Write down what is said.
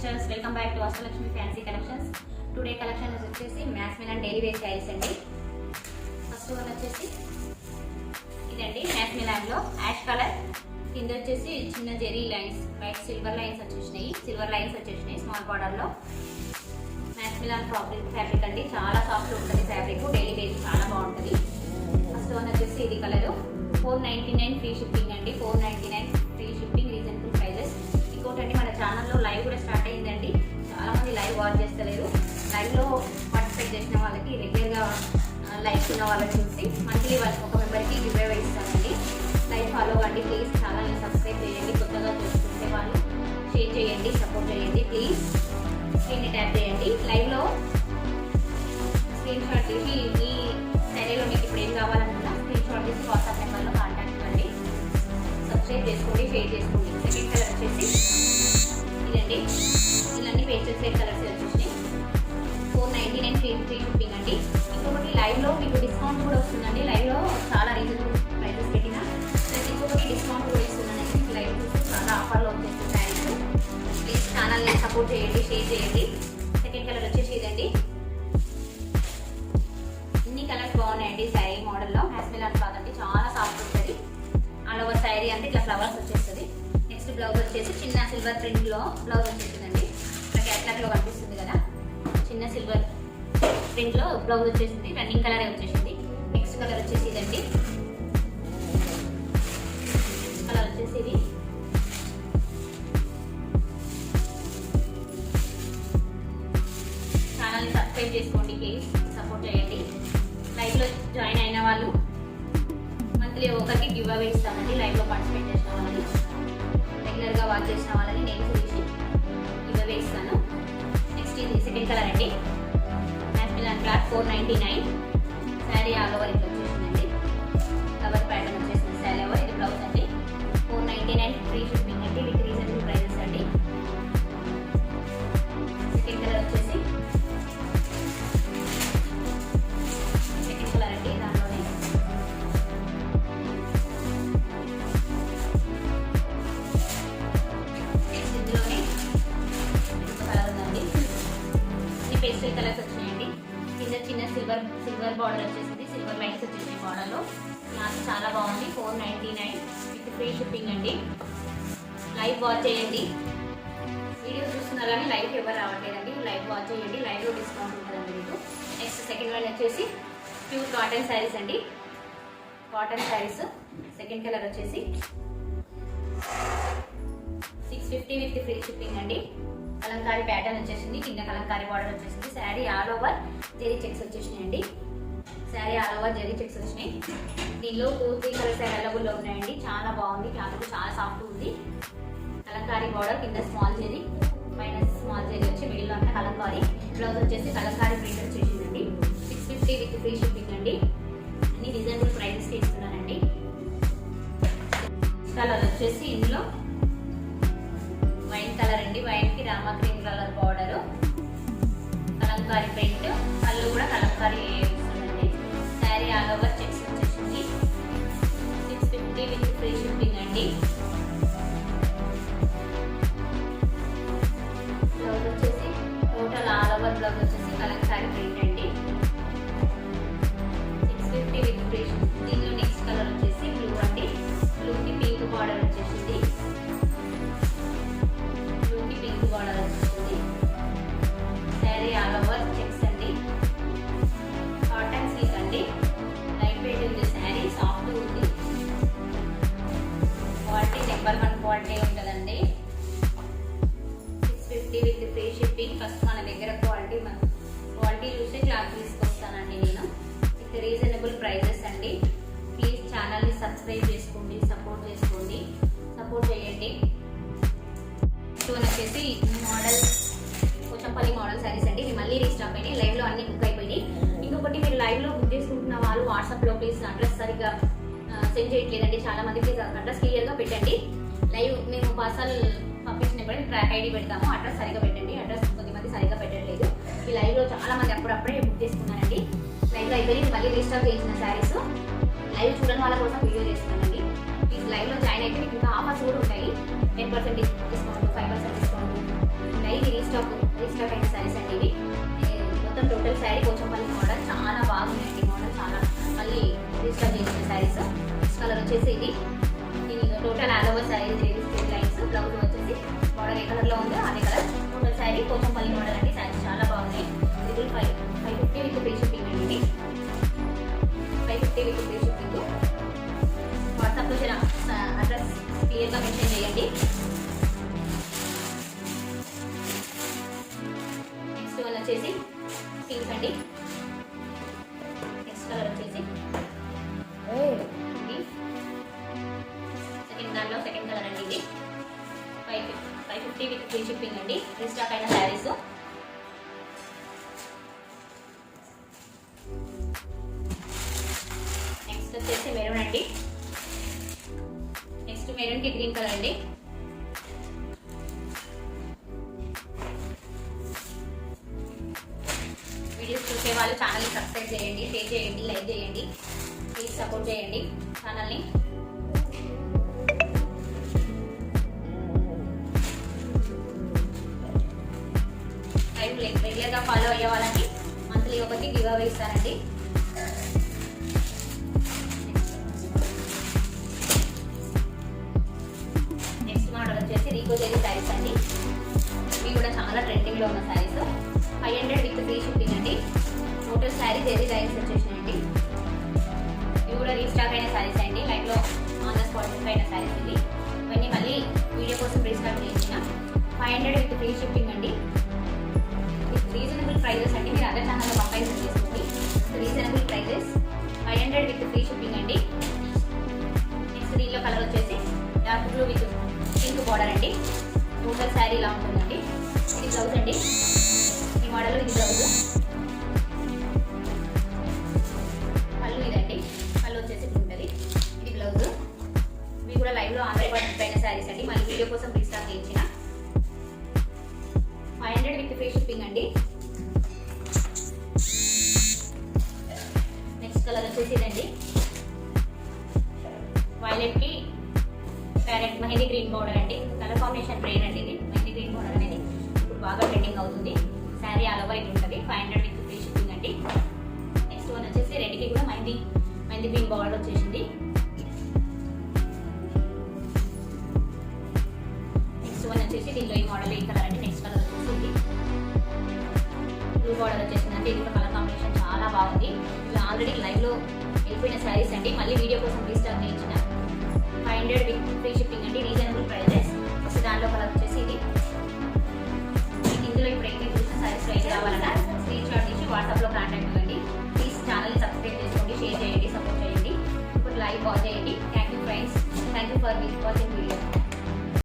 Sisters, welcome back to Ashtalakshmi fancy collections. Today collection వచ్చేసి మ్యాస్మిన్ and daily wear saris అండి. First one వచ్చేసి ఇదండి మ్యాస్మిలాన్లో ash colour, కింద వచ్చేసి చిన్న zari lines, white silver lines వచ్చేసినాయి స్మాల్ బార్డర్లో. మ్యాస్మిలాన్ ఫ్యాబ్రిక్ అండి, చాలా సాఫ్ట్ ఉంటుంది ఫ్యాబ్రిక్, డైలీ వేర్ చాలా బాగుంటుంది. ఫస్ట్ వన్ వచ్చేసి ఇది కలరు 499 ఫ్రీ షిప్పింగ్ అండి. 499 ఫ్రీ షిప్పింగ్, రీజనబుల్ ప్రైజెస్. ఇంకోటండి, మన ఛానల్లో లైవ్ కూడా స్టార్ట్ అయిందండి. చాలా మంది లైవ్ వాచ్ చేస్తలేరు. లైవ్లో పార్టిసిపేట్ చేసిన వాళ్ళకి, రెగ్యులర్గా లైవ్ ఉన్న వాళ్ళకి చూసి మంత్లీ ఒక మెంబర్కి గివ్ అవే ఇస్తానండి. లైవ్ ఫాలో అవ్వండి ప్లీజ్. ఛానల్ని సబ్స్క్రైబ్ చేయండి. కొత్తగా చూసుకుంటే వాళ్ళు షేర్ చేయండి, సపోర్ట్ చేయండి ప్లీజ్. స్క్రీన్ని ట్యాప్ చేయండి. లైవ్లో స్క్రీన్ షాట్ తీసి ఈ శారీలో మీకు ఇప్పుడు ఏం కావాలనుకున్నా స్క్రీన్ షాట్ తీసి వాట్సాప్ నెంబర్లో కాంటాక్ట్ ఇవ్వండి. సబ్స్క్రైబ్ చేసుకోండి, షేర్ చేసుకోండి. సెకండ్ కలర్ వచ్చేసి ఇదండి, ఇవన్నీ పేస్టల్ షేడ్ కలర్స్ వచ్చేసినాయి. 499 ఫ్రీ షిప్పింగ్ అండి. ఇంకొకటి లైవ్లో మీకు డిస్కౌంట్ కూడా వస్తుందండి. లైవ్లో చాలా రీజనబుల్ ప్రైజెస్ పెట్టిన ఇంకొకటి డిస్కౌంట్ కూడా ఇస్తున్నానండి. లైవ్ చాలా ఆఫర్లో వచ్చేస్తుంది శారీస్. ప్లీజ్ ఛానల్ని సపోర్ట్ చేయండి, షేర్ చేయండి. సెకండ్ కలర్ వచ్చేసి ఇదండి. ఇన్ని కలర్స్ బాగున్నాయండి శారీ మోడల్లో. మ్యాస్మిలాన్ క్లాత్ అంటే చాలా సాఫ్ట్ ఉంటుంది. ఆల్ ఓవర్ శారీ అంటే ఇట్లా ఫ్లవర్స్ వచ్చేస్తుంది. నెక్స్ట్ బ్లౌజ్ వచ్చేసి చిన్న సిల్వర్ ప్రింట్లో బ్లౌజ్ వచ్చేసిందండి. ఇట్లా క్యాట్లాగ్లో కనిపిస్తుంది కదా, చిన్న సిల్వర్ ప్రింట్లో బ్లౌజ్ వచ్చేసింది. రన్నింగ్ కలరే వచ్చేసింది. నెక్స్ట్ కలర్ వచ్చేసి ఇదండి. కలర్ వచ్చేసి ఇది ఛానల్ని సబ్స్క్రైబ్ చేసుకోండి ప్లీజ్, సపోర్ట్ చేయండి. లైవ్లో జాయిన్ అయిన వాళ్ళు మంత్లీ ఒకరికి గివ్ అవే ఇస్తామండి. లైవ్లో పార్టిసిపేట్ చేసిన వాళ్ళని, రెగ్యులర్గా వాచ్ చేసిన వాళ్ళని నేను చూసి గివ్ అవే ఇస్తాను. నెక్స్ట్ ఇది సెకండ్ కలర్ అండి. మ్యాస్మిలాన్ క్లాత్ 499 శారీ ఆల్ ఓవర్ ఇట్లా వచ్చేసిందండి. కవర్ ప్యాటర్న్ వచ్చేసింది శారీ ఓవర్. ఇది బ్లౌజ్ అండి. 499 ఫ్రీ షిప్పింగ్ అండి, విత్ రీజనబుల్ ప్రైజెస్ అండి. సెకండ్ కలర్ వచ్చేసి సెకండ్ కలర్ అండి. దాంట్లోనే ఇందులోనే కలర్ ఉందండి. ఈ పేస్టల్ కలర్స్ వచ్చినాయండి. కింద చిన్న సిల్వర్ బార్డర్ వచ్చేసింది, సిల్వర్ లైన్స్ వచ్చేసినాయి బార్డర్లో. క్లాత్ చాలా బాగుంది. 499 విత్ ఫ్రీ షిప్పింగ్ అండి. లైవ్ వాచ్ చేయండి. వీడియో చూస్తున్నారు కానీ లైవ్ ఎవరు రావట్లేదండి. లైవ్ వాచ్ చేయండి, లైవ్లో డిస్కౌంట్ ఉంటుందండి మీకు. నెక్స్ట్ సెకండ్ వన్ వచ్చేసి ప్యూర్ కాటన్ శారీస్ అండి. కాటన్ శారీస్. సెకండ్ కలర్ వచ్చేసి 650 విత్ ఫ్రీ షిప్పింగ్ అండి. కలంకారీ ప్యాటర్న్ వచ్చేసింది, కింద కలంకారీ బార్డర్ వచ్చేసింది. Sari all over zari checks వచ్చేసినాయండి. Sari all over zari checks వచ్చినాయి. దీనిలో 2-3 కలర్స్ అవైలబుల్లో ఉన్నాయండి. చాలా బాగుంది, క్లాత్ చాలా సాఫ్ట్ ఉంది. కలంకారీ బార్డర్, కింద స్మాల్ జెరీ, పైన స్మాల్ జెరీ వచ్చి మిడిల్లో అంతా కలంకారీ. బ్లౌజ్ వచ్చేసి కలంకారీ ప్రింట్ వచ్చేసిందండి. 650 విత్ ఫ్రీ షిప్పింగ్ అండి. అన్ని రీజనబుల్ ప్రైజెస్కి ఇస్తున్నానండి. కలర్ వచ్చేసి ఇందులో వైన్ కలర్ అండి. వైన్కి Rama green colour border, Kalamkari print, పళ్ళు కూడా కలంకారీ వస్తుందండి. శారీ ఆల్ ఓవర్ చెక్స్ వచ్చేసింది. 650 విత్ ఫ్రీ షిప్పింగ్ అండి. బ్లౌజ్ వచ్చేసి టోటల్ ఆల్ ఓవర్ బ్లౌజ్ వచ్చేసి కలంకారీ ప్రింట్ అండి. 650 విత్ ఫ్రీ షిప్పింగ్. దీనిలో నెక్స్ట్ కలర్ వచ్చేసి బ్లూ అండి. బ్లూకి పింక్ బార్డర్ వచ్చేసింది. పింక్ బార్డర్ వచ్చేసింది. శారీ ఆల్ ఓవర్ చెక్స్ అండి. కాటన్ సిల్క్ అండి. లైట్ వెయిట్ ఉంది శారీ, సాఫ్ట్ ఉంది. క్వాలిటీ నెంబర్ 1 క్వాలిటీ ఉంటుందండి. 650 విత్ ఫ్రీ షిప్పింగ్. ఫస్ట్ మన దగ్గర క్వాలిటీ చూసి క్లాత్ తీసుకొస్తానండి నేను, విత్ రీజనబుల్ ప్రైజెస్ అండి. ప్లీజ్ ఛానల్ని సబ్స్క్రైబ్ చేసుకోండి, సపోర్ట్ చేయండి. వచ్చేసి మోడల్ పోచంపల్లి మోడల్ శారీస్ అండి. ఇవి మళ్ళీ రీస్టాక్ అయినాయి. లైవ్లో అన్ని బుక్ అయిపోయినాయి. ఇంకొకటి, మీరు లైవ్లో బుక్ చేసుకుంటున్న వాళ్ళు వాట్సాప్లో ప్లీజ్ అడ్రస్ సరిగ్గా సెండ్ చేయట్లేదండి. చాలా మందికి అడ్రస్ క్లియర్గా పెట్టండి. లైవ్ మేము పార్సల్ పంపించినప్పుడు ట్రాక్ ఐడి పెడతాము. అడ్రస్ సరిగ్గా పెట్టండి. అడ్రస్ కొద్దిమంది సరిగ్గా పెట్టట్లేదు. ఈ లైవ్లో చాలా మంది అప్పుడప్పుడే బుక్ చేసుకున్నానండి. లైవ్లో అయిపోయి మళ్ళీ రీస్టాక్ చేసిన శారీస్ లైవ్ చూడని వాళ్ళ కోసం వీడియో చేస్తున్నానండి. ప్లీజ్ లైవ్లో జాయిన్ అయితే మీకు ఇంకా ఆఫర్స్ కూడా ఉంటాయి. 10% డిస్కౌంట్, 5% డిస్కౌంట్ ఉంటాయి. రీస్టాక్ అయిన శారీస్ అండి ఇవి. మొత్తం టోటల్ శారీ పోచంపల్లి మోడల్, చాలా బాగున్నాయండి మోడల్, చాలా మళ్ళీ రీస్టాక్ చేసిన శారీస్. కలర్ వచ్చేసి ఇది total all over sari straight lines. Blouse వచ్చేసి మోడల్ ఏ కలర్లో ఉందో అదే colour. Total sari Pochampally model అండి. శారీస్ చాలా బాగున్నాయి. ఇది 550 విత్ ఫ్రీ షిప్పింగ్ అండి. ఇది 550 విత్ ఫ్రీ షిప్పింగ్. వాట్సాప్లో అడ్రస్ క్లియర్గా మెన్షన్ చేయండి. నెక్స్ట్ వన్ వచ్చేసి పింక్ అండి. నెక్స్ట్ కలర్ వచ్చేసి సెకండ్ కలర్ అండి. ఇది 550 విత్ ఫ్రీ షిప్పింగ్ అండి. రీస్టాక్ అయిన శారీస్. నెక్స్ట్ వచ్చేసి మెరూన్ అండి. నెక్స్ట్ మెరూన్ కి గ్రీన్ కలర్ అండి. వీడియోస్ చూసే వాళ్ళు ఛానల్ని సబ్స్క్రైబ్ చేయండి, షేర్ చేయండి, లైక్ చేయండి. ప్లీజ్ సపోర్ట్ చేయండి ఛానల్ని. రెగ్యులర్గా ఫాలో అయ్యే వాళ్ళకి మంత్లీ ఒకటి గివ్ అవే ఇస్తారండి. నెక్స్ట్ మోడల్ వచ్చేసి రీకో జెరీ శారీస్ అండి. ఇవి కూడా చాలా ట్రెండింగ్లో ఉన్న శారీస్. 500 విత్ ఫ్రీ షిప్పింగ్ అండి. టోటల్ శారీ జెరీ లైన్స్ వచ్చేసినాయండి. ఇవి కూడా రీస్టాక్ అయిన శారీస్ అండి. లైవ్లో ఆన్ ద స్పాట్ అయిన శారీస్ ఇవి. ఇవన్నీ మళ్ళీ వీడియో కోసం రీస్టాక్ చేసిన 500 విత్ ఫ్రీ షిప్పింగ్ అండి. రీజనబుల్ ప్రైజెస్ అండి. మీరు అదర్ ఛానల్లో కంపారిజన్ చేసుకోండి. Reasonable prices 500 with free shipping అండి. నెక్స్ట్ దీనిలో కలర్ వచ్చేసి dark blue with pink border అండి. టోటల్ శారీ ఇలా ఉంటుందండి. ఇది బ్లౌజ్ అండి. ఈ మోడల్ ఇది బ్లౌజ్. పళ్ళు ఇదండి. పళ్ళు వచ్చేసి ఉంటుంది. ఇది బ్లౌజ్. ఇవి కూడా లైవ్లో ఆంధ్ర పైన శారీస్ అండి. మళ్ళీ వీడియో కోసం రీస్టాక్ చేయించిన 500 విత్ ఫ్రీ షిప్పింగ్ అండి. నెక్స్ట్ కలర్ వచ్చేసి ఇదండి. వైలెట్ కి ప్యారెట్ మెహందీ గ్రీన్ బోర్డర్ అండి. కలర్ కాంబినేషన్ రేర్ అండి. ఇది మెహందీ గ్రీన్ బోర్డర్ అనేది ఇప్పుడు బాగా ట్రెండింగ్ అవుతుంది. శారీ ఆల్ ఓవర్ ఇట్ ఉంటుంది. 500 విత్ ఫ్రీ షిప్పింగ్ అండి. నెక్స్ట్ వన్ వచ్చేసి రెడ్ కి కూడా మెహందీ గ్రీన్ బోర్డర్ వచ్చేసింది. నెక్స్ట్ వన్ వచ్చేసి దీనిలో ఈ మోడల్ ఈ కలర్ అండి. నెక్స్ట్ కలర్ వచ్చేసి బ్లూ బార్డర్ వచ్చేసిందంటే ఇది కూడా కలర్ కాంబినేషన్ చాలా బాగుంది. ఇవి ఆల్రెడీ లైవ్లో వెళ్ళిపోయిన శారీస్ అండి. మళ్ళీ వీడియో కోసం రీస్టాక్ చేయించిన 500 విత్ ఫ్రీ షిప్పింగ్ అండి. Reasonable prices. దానిలో కలర్ వచ్చేసి ఇది. ఇందులో ఇప్పుడు అయితే చూసిన శారీస్ ప్రైస్ కావాలన్నా స్క్రీన్ షాట్ తీసి వాట్సాప్లో కాంటాక్ట్ అవ్వండి. ప్లీజ్ ఛానల్ని సబ్స్క్రైబ్ చేసుకోండి, షేర్ చేయండి, సపోర్ట్ చేయండి. ఇప్పుడు లైవ్ వాచ్ చేయండి. Thank you friends. Thank you for watching video.